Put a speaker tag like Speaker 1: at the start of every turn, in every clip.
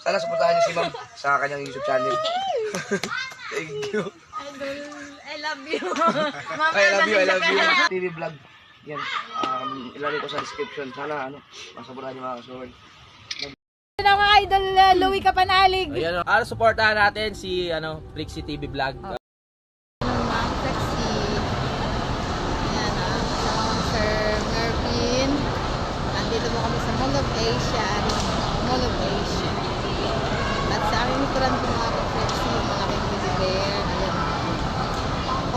Speaker 1: Sana supportahan niyo si Ma'am sa kanyang YouTube channel. Thank you.
Speaker 2: Idol, I love you.
Speaker 1: I love you. TV vlog. Yan. Ilalagay ko sa description. Sana masaburan niyo mga kasuward.
Speaker 2: Hello mga idol, Louie Kapanalig.
Speaker 3: Ayan, supportahan natin si Flixie TV Vlog.
Speaker 2: Ma'am Sexy. Ayan Sir Mervin. Nandito po kami sa Mall of Asia. Mall of Asia. At sa aming likuran po mga Sexy, yung malaking baby bear. Ayan.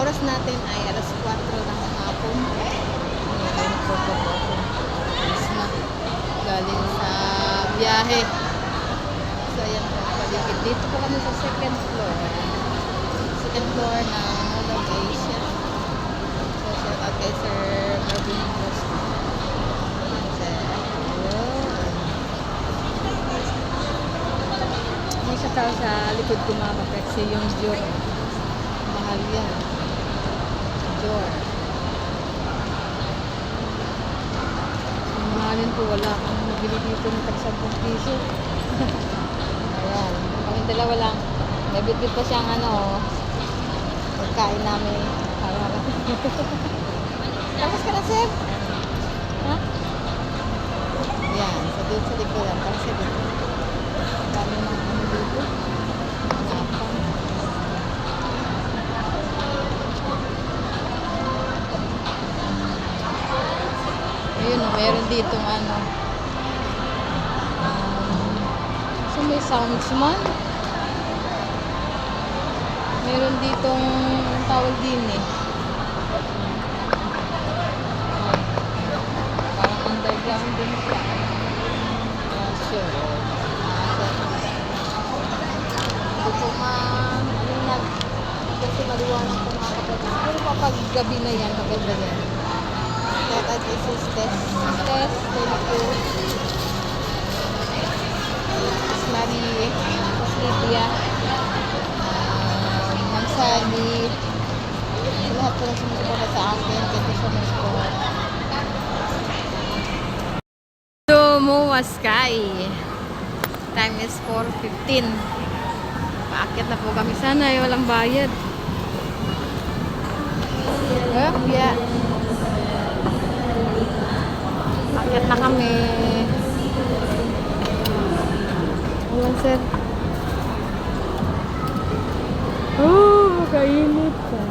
Speaker 2: Oras natin ay alas 4 ng hapon. Ayan po po po. Alas na. Galing sa biyahe. So ayan po ang paligid. Dito po kami sa second floor. Second floor ng Mall of Asia. So shout out kay Sir Marvin Bosco. May siya tao sa likod ko mga kapeksi yung Dior. Mahal yan. Dior. Mahalin po, wala akong nabili dito ng tag 10 piso. Ayan, kami dalawa lang. Nabit-bit pa siyang pagkain namin. Tapos ka na, sir? Ha? Ayan, so dito sa likod lang. Tapos sa dito. Dami mga dito. Napang. Ayun, meron ditong so may sounds man. Meron ditong tawag din parang underground din siya. Sure. Hindi po malinag kasi maliwanag po mga kapatid. Pero kapag gabi na yan, maganda yan. That is his test. Test, thank you. Miss Marie, Miss Lydia, Ma'am Sally, lahat po lang sumusuporta sa akin. Thank you so much po. Moa Sky. Time is 4:15. Paakyat na po kami. Sana ay walang bayad. Yeah. Akyat na kami. Ayan, sir. Kainit ka.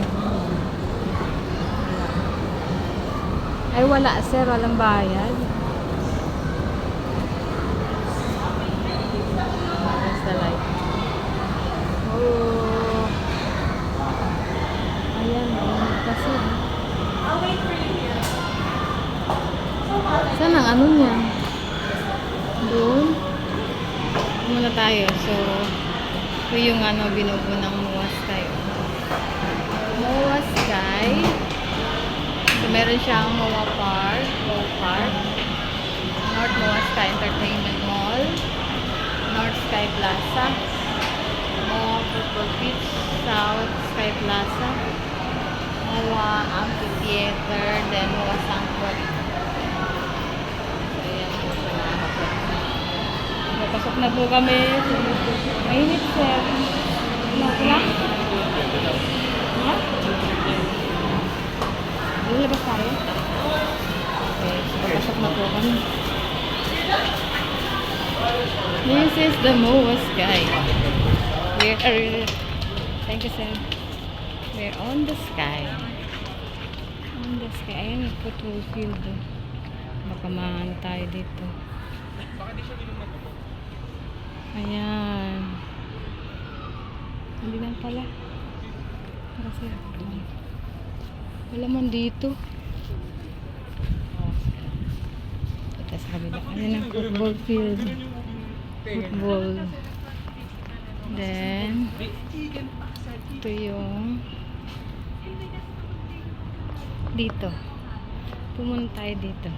Speaker 2: Ay, wala, sir. Walang bayad. That's the light. Ayan, mainit kasi. Saan ang niya? Doon. Muna tayo. So, ito yung binubo ng Moa Sky. Moa Sky. So, meron siyang Moa Park. North Moa Sky Entertainment Mall. North Sky Plaza. Moa Purple Beach. South Sky Plaza. Moa Amphitheater. Then Moa Sanctuary. Pasok na po kami. Mainit, sir. Okay lang? Ha? Lalabas tayo? Okay, so pasok na po kami. This is the Moa Sky. Thank you, sir. We're on the sky. On the sky. Ayan, football field. Baka mahan tayo dito. Ayan. Hindi lang pala. Kasi wala man dito. Ito sa kabila. Ayan ang football field. Football. Then ito yung dito. Pumunta tayo dito.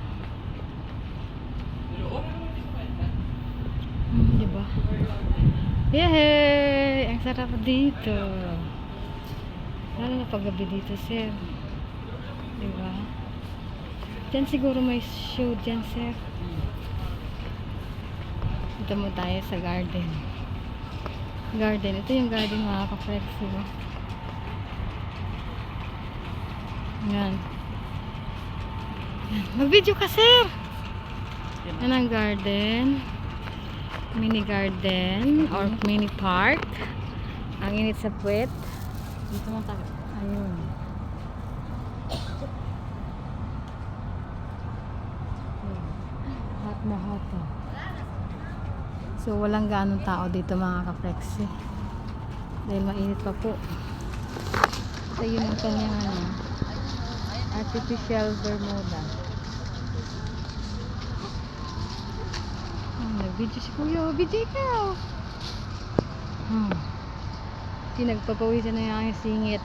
Speaker 2: Diba? Yay! Ang sarap dito. Lalo na paggabi dito, sir. Diba? Diyan siguro may show dyan, sir. Dito mo tayo sa garden. garden. Ito yung garden mga ka-flexi. Oh. Yan. Mag-video ka, sir! Yan ang garden. Mini garden or mini park. Ang init sa puwet.
Speaker 4: Dito mo tayo.
Speaker 2: Ayun. Hot na hot. Oh. So walang ganong tao dito mga ka-flexi. Dahil mainit pa po. Ito yun ang kanyang ano, artificial Bermuda. Nag-video si Kuya. Video ikaw. Pinagpapawisan na yung aking singit.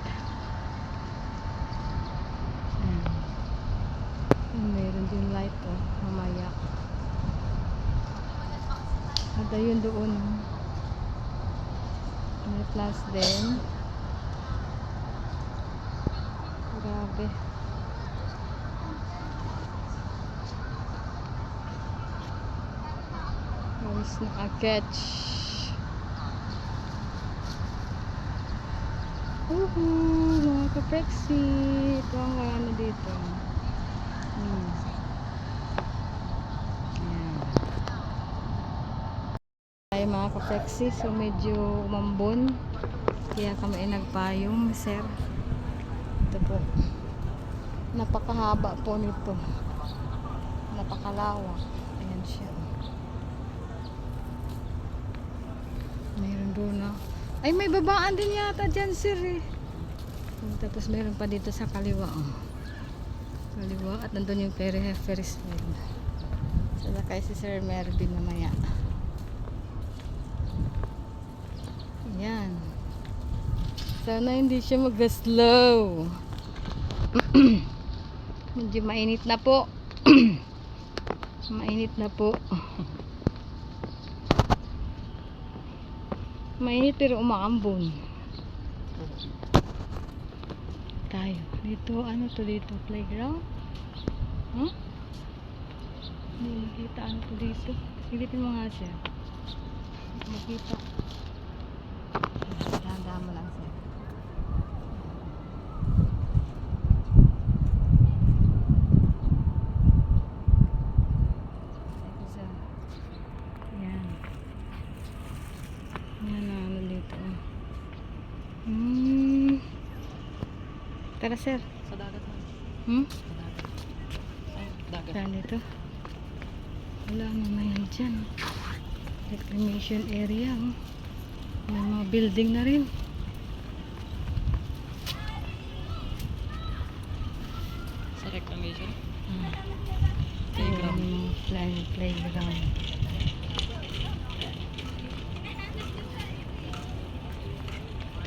Speaker 2: Meron din light oh, mamaya. At ayun doon. May plus din. Grabe. Halos naka-catch. Mga ka-flexi. Ito ang ano dito. Ayan. Ay mga ka-flexi. So medyo umambon. Kaya kami ay nagpayong, sir. Ito po. Napakahaba po nito. Napakalawak. Ayan siya. Mayroon doon na. Ay, may babaan din yata dyan, sir eh. Tapos mayroon pa dito sa kaliwa. Oh. Kaliwa. At nandun yung Ferris wheel. Sasakay si Sir Mervin mamaya. Ayan. Sana hindi siya mag-slow. Medyo mainit na po. Mainit na po. Mainit pero umaambon. Tayo. Dito, ano to dito? Playground? Huh? Hindi makita ano to dito. Silipin mo nga siya. Makita. Dahan-dahan mo lang siya. Tara, sir.
Speaker 4: Sa dagat man. Sa dagat. Ay, dagat.
Speaker 2: Saan dito? Wala naman yan dyan. Reclamation area. Oh. May mga building na rin.
Speaker 4: Sa reclamation.
Speaker 2: Playground. Playground.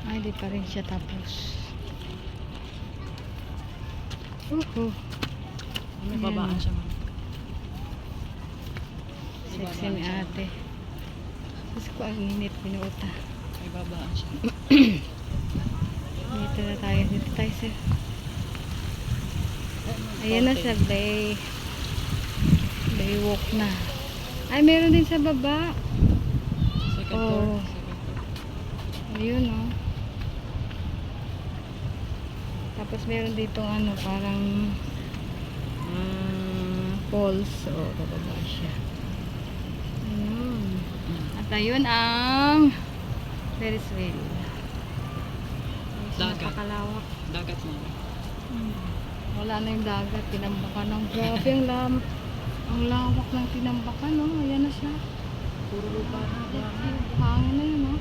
Speaker 2: Ay, di pa rin siya tapos.
Speaker 4: May babaan siya man.
Speaker 2: Sexy ni ate. Gusto ko ang init, pinuuta.
Speaker 4: May babaan siya.
Speaker 2: Dito na tayo. Dito tayo, sir. Ayan na sa bay. Baywalk na. Ay, meron din sa baba.
Speaker 4: Second floor.
Speaker 2: Ayun, oh. Tapos meron dito ano, parang falls. O, bababa siya. Ayun. At ayun ang Ferris wheel.
Speaker 4: Dagat.
Speaker 2: Napakalawak.
Speaker 4: Dagat mo.
Speaker 2: Wala na yung dagat. Tinambakan ng grabe. Ang lawak ng tinambakan. Oh. Ayan na siya.
Speaker 4: Puro lupa na.
Speaker 2: Hangin na yun. Oh.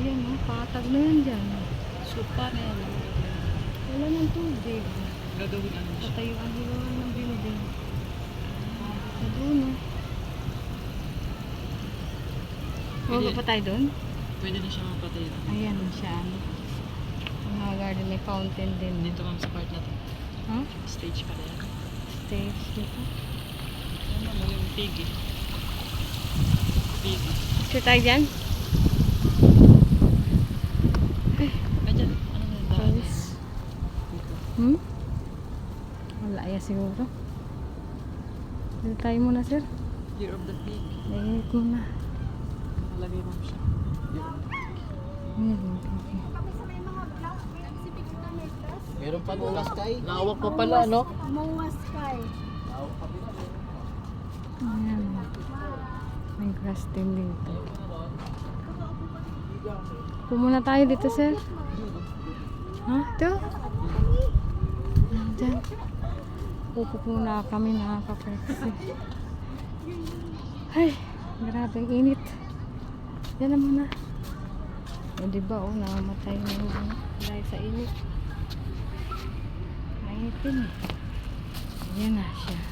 Speaker 2: Ayan. Oh. Patag na yan dyan.
Speaker 4: Supa na yan.
Speaker 2: Wala ng tubig.
Speaker 4: Gagawin ano siya.
Speaker 2: Patayuan nila ng building. Sa doon, no? Huwag pa tayo doon?
Speaker 4: Pwede na siya mapatay.
Speaker 2: Ayan siya. Ang mga garden, may fountain din.
Speaker 4: Dito ma'am sa part na to.
Speaker 2: Huh?
Speaker 4: Stage pa rin.
Speaker 2: Stage dito.
Speaker 4: Ano mo yung piggy. Piggy.
Speaker 2: Sure tayo dyan?
Speaker 4: Ayan. Ano na yung daan?
Speaker 2: Falls.
Speaker 4: Dito.
Speaker 2: Wala ya siguro. Dito tayo muna, sir.
Speaker 4: Year of the pig.
Speaker 2: Nainit muna.
Speaker 4: Nalagay mo siya.
Speaker 3: Meron pa nung Sky. Lawak pa pala, no?
Speaker 2: Ayan. May grass din dito. Pumuna tayo dito, sir. Ha? Ito? Diyan. Pupo muna kami, nakaka-flexi. Ay, grabe ang init. Yan naman na. O diba, nakamatay na yung ano, dahil sa init. Mainitin eh. Yan na siya.